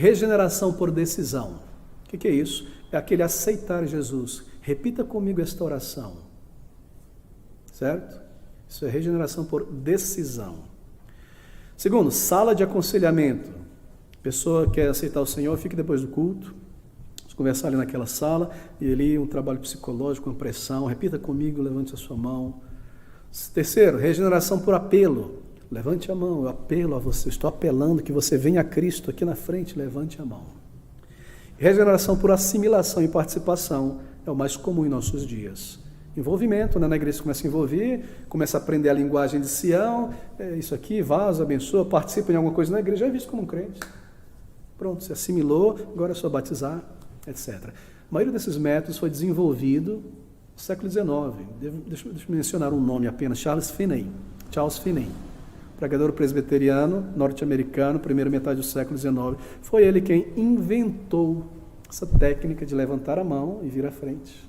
Regeneração por decisão. O que é isso? É aquele aceitar Jesus. Repita comigo esta oração. Certo? Isso é regeneração por decisão. Segundo, sala de aconselhamento. A pessoa quer aceitar o Senhor, fique depois do culto. Vamos conversar ali naquela sala. E ali um trabalho psicológico, uma pressão. Repita comigo, levante a sua mão. Terceiro, regeneração por apelo. Levante a mão, eu apelo a você, estou apelando que você venha a Cristo aqui na frente, levante a mão. Regeneração por assimilação e participação é o mais comum em nossos dias. Envolvimento, né? Na igreja você começa a envolver, começa a aprender a linguagem de Sião, isso aqui, vaza, abençoa, participa de alguma coisa na igreja, já é visto como um crente. Pronto, se assimilou, agora é só batizar, etc. A maioria desses métodos foi desenvolvido no século XIX. Deixa eu mencionar um nome apenas, Charles Finney. Pregador presbiteriano, norte-americano, primeira metade do século XIX. Foi ele quem inventou essa técnica de levantar a mão e vir à frente.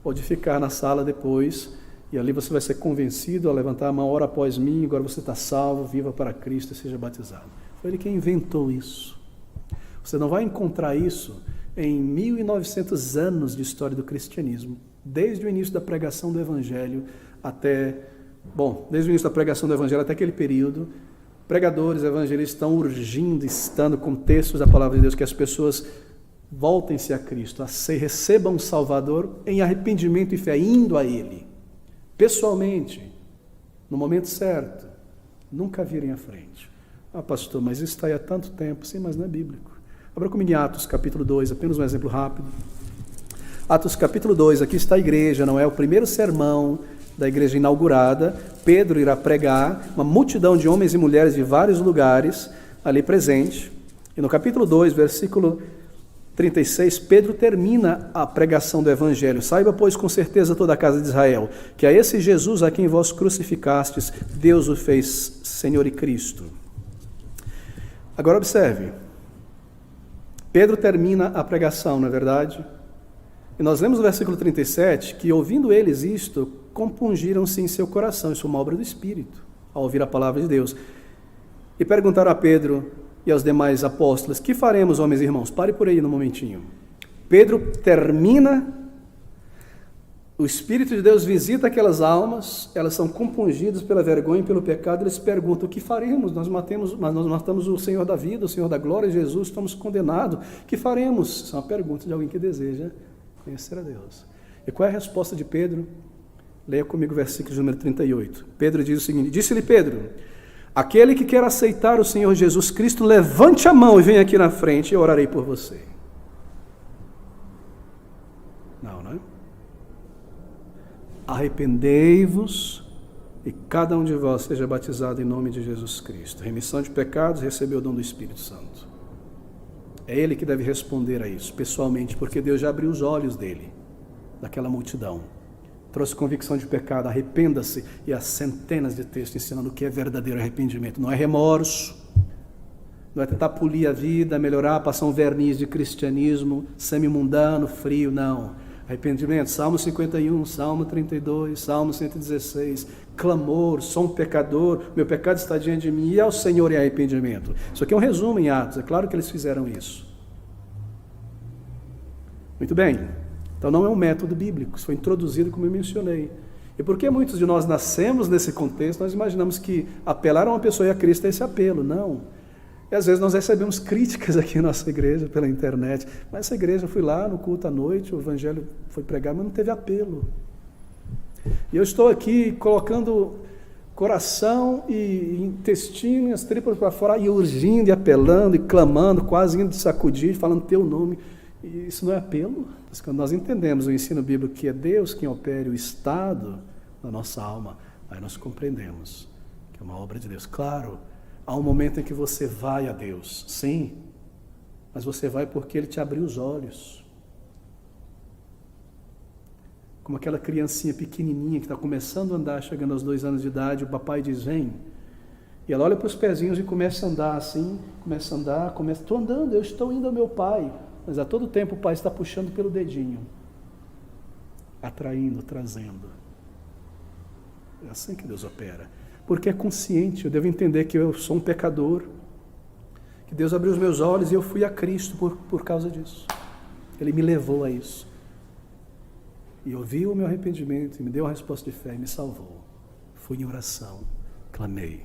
Pode ficar na sala depois, e ali você vai ser convencido a levantar a mão, ora após mim, agora você está salvo, viva para Cristo e seja batizado. Foi ele quem inventou isso. Você não vai encontrar isso em 1900 anos de história do cristianismo, desde o início da pregação do Evangelho até... desde o início da pregação do Evangelho até aquele período, pregadores, evangelistas estão urgindo, estando com textos da palavra de Deus, que as pessoas voltem-se a Cristo, recebam um Salvador em arrependimento e fé, indo a Ele, pessoalmente, no momento certo, nunca virem à frente. Ah, pastor, mas isso está aí há tanto tempo. Sim, mas não é bíblico. Abra comigo em Atos, capítulo 2, apenas um exemplo rápido. Atos, capítulo 2, aqui está a igreja, não é? O primeiro sermão da igreja inaugurada. Pedro irá pregar, uma multidão de homens e mulheres de vários lugares ali presente. E no capítulo 2, versículo 36, Pedro termina a pregação do Evangelho. Saiba, pois, com certeza toda a casa de Israel, que a esse Jesus a quem vós crucificastes, Deus o fez Senhor e Cristo. Agora observe, Pedro termina a pregação, não é verdade? E nós lemos no versículo 37 que, ouvindo eles isto, compungiram-se em seu coração. Isso é uma obra do Espírito, ao ouvir a palavra de Deus. E perguntaram a Pedro e aos demais apóstolos: que faremos, homens e irmãos? Pare por aí no momentinho. Pedro termina, o Espírito de Deus visita aquelas almas, elas são compungidas pela vergonha e pelo pecado, eles perguntam: o que faremos? Nós matamos o Senhor da vida, o Senhor da glória, Jesus, estamos condenados. O que faremos? Isso é uma pergunta de alguém que deseja conhecer a Deus. E qual é a resposta de Pedro? Leia comigo o versículo de número 38. Pedro diz o seguinte: disse-lhe Pedro: aquele que quer aceitar o Senhor Jesus Cristo, levante a mão e venha aqui na frente e eu orarei por você. Não é? Arrependei-vos e cada um de vós seja batizado em nome de Jesus Cristo. Remissão de pecados, recebeu o dom do Espírito Santo. É ele que deve responder a isso, pessoalmente, porque Deus já abriu os olhos dele, daquela multidão. Trouxe convicção de pecado, arrependa-se, e há centenas de textos ensinando o que é verdadeiro arrependimento. Não é remorso, não é tentar polir a vida, melhorar, passar um verniz de cristianismo semi-mundano, frio, não. Arrependimento, Salmo 51, Salmo 32, Salmo 116, clamor, sou um pecador, meu pecado está diante de mim, e ao Senhor em arrependimento. Isso aqui é um resumo em Atos, é claro que eles fizeram isso. Muito bem. Então não é um método bíblico, isso foi introduzido como eu mencionei. E porque muitos de nós nascemos nesse contexto, nós imaginamos que apelar a uma pessoa e a Cristo é esse apelo. Não. E às vezes nós recebemos críticas aqui na nossa igreja, pela internet. Mas essa igreja, eu fui lá no culto à noite, o evangelho foi pregado, mas não teve apelo. E eu estou aqui colocando coração e intestino e as tripas para fora, e urgindo, e apelando, e clamando, quase indo sacudir, falando teu nome. E isso não é apelo? Mas quando nós entendemos o ensino bíblico que é Deus quem opera o estado da nossa alma, aí nós compreendemos que é uma obra de Deus. Claro, há um momento em que você vai a Deus, sim, mas você vai porque Ele te abriu os olhos. Como aquela criancinha pequenininha que está começando a andar, chegando aos 2 anos de idade, o papai diz, vem. E ela olha para os pezinhos e começa a andar assim, estou andando, eu estou indo ao meu pai. Mas a todo tempo o pai está puxando pelo dedinho, atraindo, trazendo. É assim que Deus opera. Porque é consciente, eu devo entender que eu sou um pecador, que Deus abriu os meus olhos e eu fui a Cristo por causa disso. Ele me levou a isso. E ouviu o meu arrependimento, e me deu uma resposta de fé, e me salvou. Fui em oração, clamei.